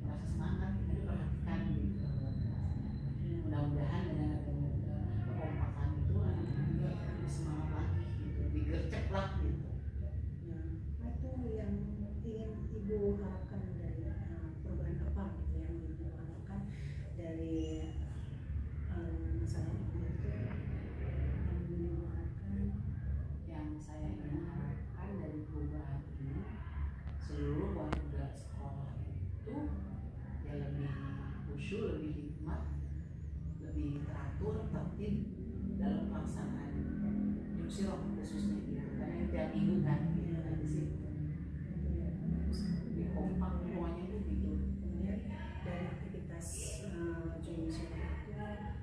merasa semangat kita diperhatikan gitu. Mudah-mudahan dengan adanya kekompakan itu anak-anak juga lebih semangat lagi gitu, digercep lah gitu. Nah, itu yang ingin ibu harapkan dari perubahan apa gitu yang ibu harapkan dari masalah ibu itu yang ibu harapkan? Yang saya ingin harapkan dari perubahan ini seluruh warga sekolah itu ya lebih khusyuk, lebih hikmat, lebih teratur, tertib dalam pelaksanaan Juksiroh khususnya gitu. Karena ini tiap minggu kan gitu kan di situ. Lebih kompak semuanya itu gitu. Kemudian dari aktivitas Jumisiro itu kira-kira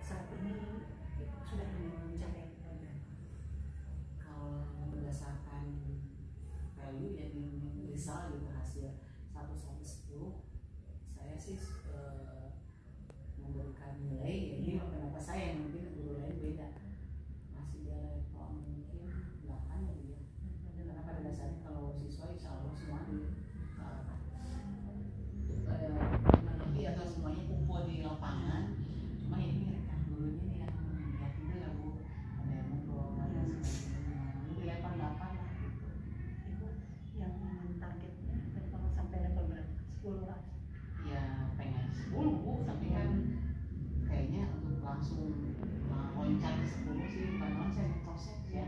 saat ini sudah mencapai berapa? Kalau berdasarkan value yang misal gitu hasil 1 sampai 10 saya sih memberikan nilai ya ini kenapa saya mungkin guru lain beda masih di level mungkin 8 ya dia karena pada dasarnya kalau siswa insya Allah semua lebih atau semuanya kumpul di lapangan cuma ini gurunya nih yang yakin ya Bu ada yang ngobrol ada yang sebagainya itu level 8 lah gitu. Ibu yang targetnya kalau sampai level berapa? 10 lah. Ya pengen 10 Bu, tapi kan kayaknya untuk langsung loncat ke 10 sih bukan loncat ngecosek ya,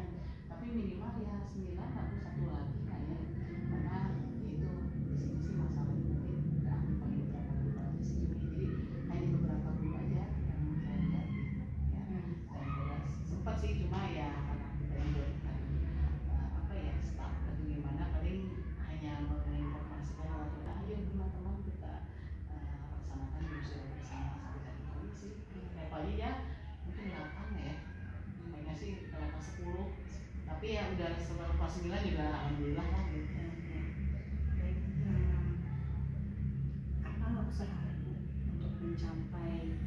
tapi minimal ya 9 atau 1 lagi lah ya, karena itu di sini sih masalahnya mungkin nggak pakai beberapa guru aja sih, jadi hanya beberapa guru aja yang saya lihat ya, saya jelas sempat sih cuma ya karena kita juga bukan apa ya staff atau gimana paling hanya menginformasikan waktu ayo teman-teman kita laksanakan Juksiroh bersama sampai tadi pagi sih levelnya ya mungkin 8 ya kayaknya sih level 10 tapi ya udah setelah kelas 9 juga alhamdulillah lah gitu. Baik, apa usaha ibu untuk mencapai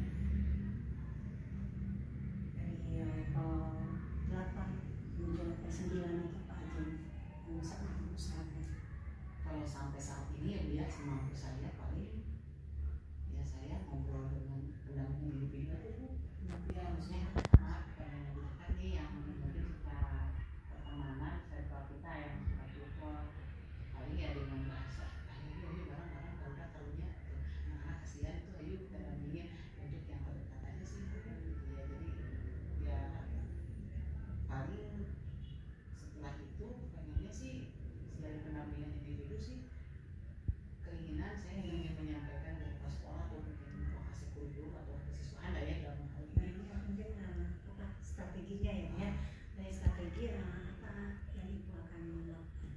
dari level 8 menjadi level 9 itu apa aja yang bisa ibu usahakan? Kalau sampai saat ini ya dia semampu saya paling ya saya ngobrol dengan pendamping individu ya maksudnya maaf pengen dekat nih yang mungkin secara pertemanan circle kita yang suka support paling ya dengan bahasa ayo bareng-bareng kalau udah tahunya anak-anak kasihan tuh ayo kita dampingin untuk yang terdekat aja sih ya jadi ya paling setelah itu pengennya sih selain pendampingan individu sih keinginan saya ingin menyampaikan ke kepala sekolah atau mungkin lokasi kurikulum atau kesiswaan lah ya dalam hal Nah, ini. ini mungkin apa strateginya ya dari strategi apa yang ibu akan lakukan?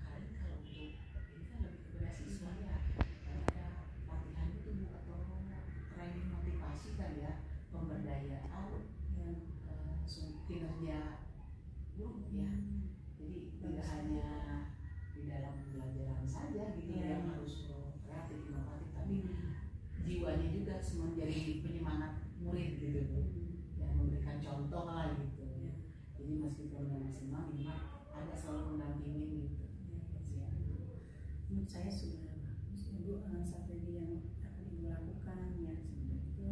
Paling kalau untuk ini kan lebih kepada siswa ya, karena ada latihan itu Bu atau training motivasi kan ya, pemberdayaan kinerja guru ya. Jadi tidak hanya di dalam pembelajaran saja gitu yang harus kreatif inovatif, tapi jiwanya juga menjadi penyemangat murid gitu Bu, yang memberikan contoh lah gitu. Jadi meskipun nggak maksimal minimal ada selalu mendampingin gitu. Ya. Menurut saya sudah bagus ibu strategi yang akan ibu lakukan ya seperti itu.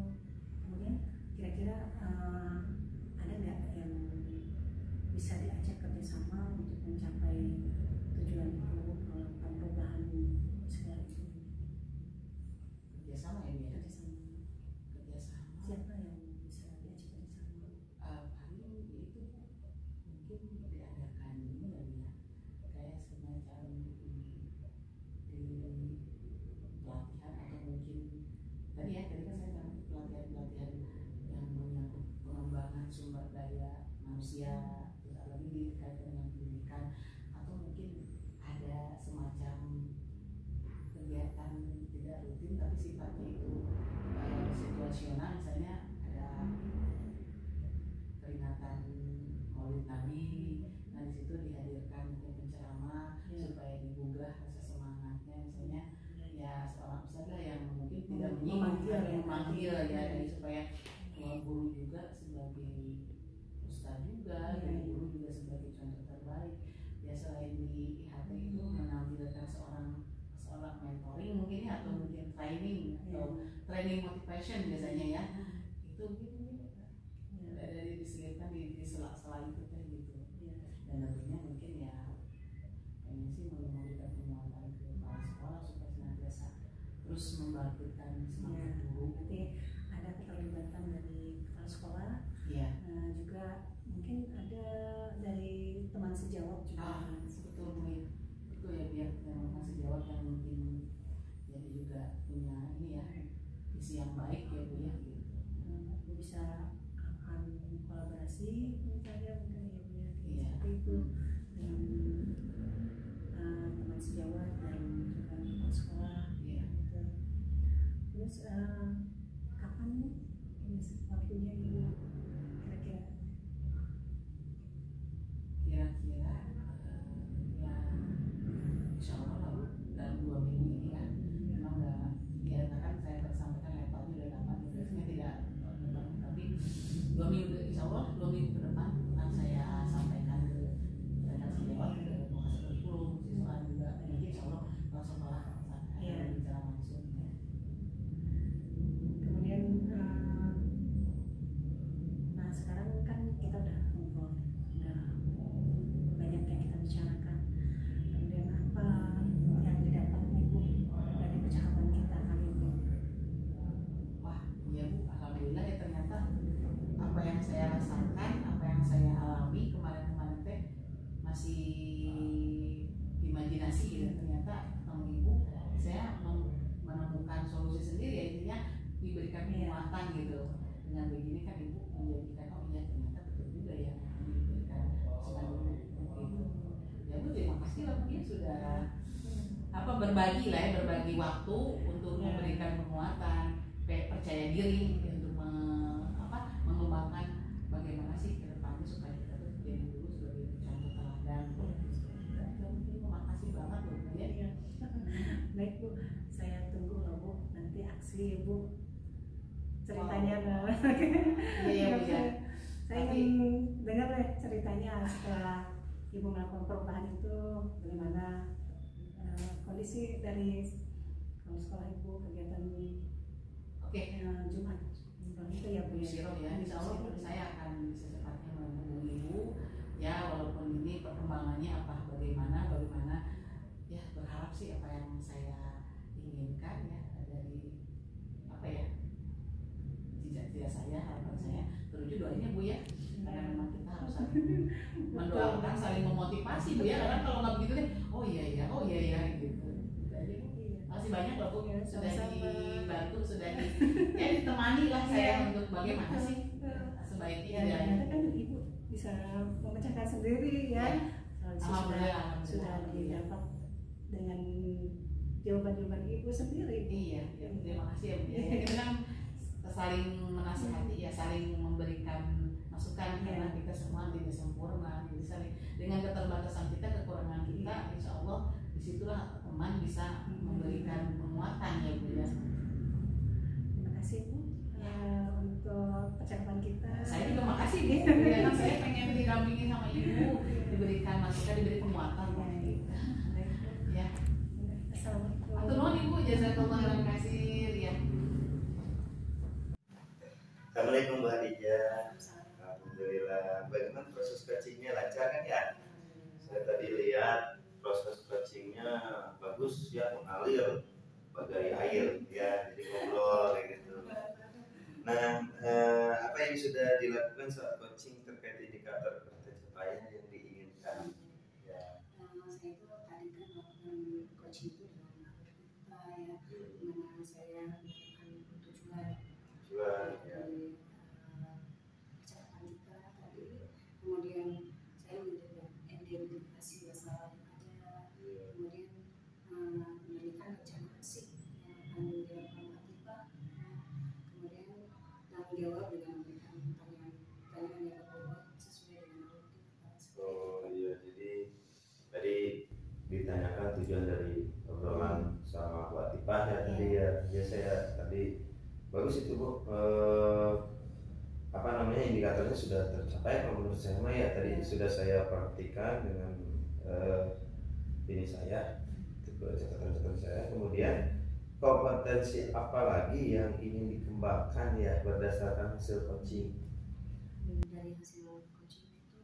Kemudian kira-kira ada nggak yang bisa diajak kerjasama untuk mencapai tujuan ibu melakukan perubahan sekolah itu? Kerjasama ya Bu ya. Kerjasama. Kerjasama. Siapa yang bisa diajak kerjasama? Paling itu mungkin di training motivation biasanya ya. Itu dari diselipkan di sela-sela itu kan gitu. Dan tentunya mungkin ya pengen sih memberikan penguatan ke kepala sekolah supaya senantiasa terus membangkitkan semangat guru. Nanti ada keterlibatan dari kepala sekolah, juga mungkin ada dari teman sejawat juga. Betul Bu ya. Betul ya, biar teman sejawat yang mungkin jadi juga punya ini ya visi yang baik ya Bu ya gitu. Bisa akan kolaborasi misalnya mungkin ya Bu ya, seperti itu dengan teman sejawat dan juga kepala sekolah. Gitu. Terus kapan nih ini waktunya Ibu kira-kira? Kira-kira ya insya Allah lalu dalam 2 minggu ini ya. Memang nggak ya kan saya sampaikan levelnya udah dapat, biasanya tidak tapi 2 minggu insya Allah 2 minggu ke depan akan saya sampaikan ke rekan sejawat, ke penguasa kurikulum, siswa juga, dan nanti insya Allah kalau sekolah akan bicara langsung ya. Kemudian nah sekarang kan kita udah ngobrol, udah banyak yang kita bicarakan. Kemudian apa yang didapat Ibu dari percakapan kita kali ini? Wah iya Bu, alhamdulillah ya, ternyata apa yang saya rasakan, apa yang saya alami kemarin-kemarin teh masih imajinasi gitu. Ternyata Ibu saya menemukan solusi sendiri ya, intinya diberikan penguatan gitu. Dengan begini kan Ibu menjadikan oh iya ternyata betul juga ya diberikan semangat gitu. Ya Bu, terima kasih lah mungkin sudah berbagi lah ya, berbagi waktu untuk memberikan penguatan, percaya diri untuk mengembangkan bagaimana sih ke depannya supaya kita tuh jadi dulu sebagai contoh teladan. Terima kasih banget loh Bu ya. Baik Bu, saya tunggu loh Bu nanti aksi Ibu ceritanya. Iya Bu ya. Saya ingin dengar deh ceritanya setelah Ibu melakukan perubahan itu, bagaimana kondisi dari sekolah Ibu, kegiatan Jumat itu ya Bu ya. Insya Allah saya akan secepatnya menghubungi Ibu ya, walaupun ini perkembangannya bagaimana ya, berharap sih apa yang saya inginkan ya dari jejak saya, harapan saya terwujud. Doanya Bu ya, karena memang kita harus saling mendoakan, saling memotivasi Bu ya, karena kalau nggak begitu deh oh iya gitu. Masih banyak loh Bu, sudah dibantu, sudah ditemani lah saya untuk bagaimana sih sebaiknya. Ternyata kan Ibu bisa memecahkan sendiri ya. Sudah didapat dengan jawaban-jawaban Ibu sendiri. Iya, terima kasih ya Bu. Kita kan saling menasihati ya, saling memberikan masukan karena kita semua tidak sempurna. Jadi saling dengan keterbatasan kita, kekurangan kita, insya Allah disitulah teman bisa memberikan penguatan ya Bu ya. Terima kasih Bu untuk percakapan kita. Saya juga makasih Bu, karena saya pengen didampingi sama Ibu, diberikan masukan, diberi penguatan ya. Assalamualaikum. Atur nuhun Ibu, jazakallah khairan kasir ya. Assalamualaikum Bu Hadijah. Alhamdulillah. Bagaimana proses coachingnya, lancar kan ya? Saya tadi lihat proses coachingnya bagus ya, mengalir bagai air ya, jadi ngobrol kayak gitu. Nah, apa yang sudah dilakukan saat coaching terkait indikator pencapaian yang diinginkan? Ya. Saya itu tadi kan melakukan coaching itu dengan kita ya, dimana saya melakukan tujuan Ya. dari percakapan kita tadi, kemudian saya mengidentifikasi masalah yang ada, kemudian memberikan rencana aksi yang akan dilakukan kita, kemudian tanggung jawab dengan memberikan pertanyaan yang berbobot sesuai dengan rutin kita. Oh iya, jadi tadi ditanyakan tujuan dari obrolan sama Bu Atifah ya tadi ya. Ya saya tadi bagus itu Bu. Indikatornya sudah tercapai kalau menurut saya mah ya, tadi sudah saya praktikan dengan ini saya, catatan saya. Kemudian kompetensi apa lagi yang ingin dikembangkan ya berdasarkan hasil coaching? Dari hasil coaching itu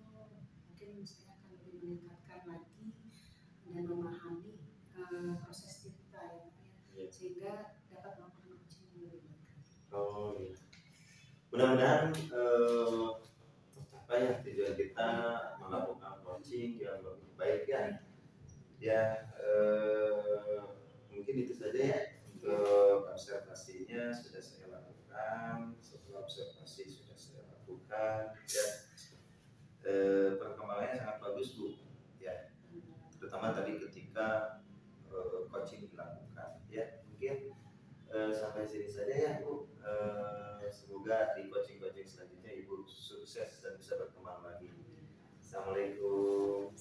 mungkin saya akan lebih meningkatkan lagi dan memahami proses kita ya, sehingga dapat melakukan coaching yang lebih baik. Oh iya. Mudah-mudahan tercapai ya tujuan kita melakukan coaching yang lebih baik ya. Ya mungkin itu saja ya untuk observasinya sudah saya lakukan. Setelah observasi sudah saya lakukan ya. Perkembangannya sangat bagus Bu ya, terutama tadi ketika coaching dilakukan ya. Mungkin sampai sini saja ya Bu. Semoga di coaching-coaching selanjutnya Ibu sukses dan bisa berkembang lagi. Assalamualaikum.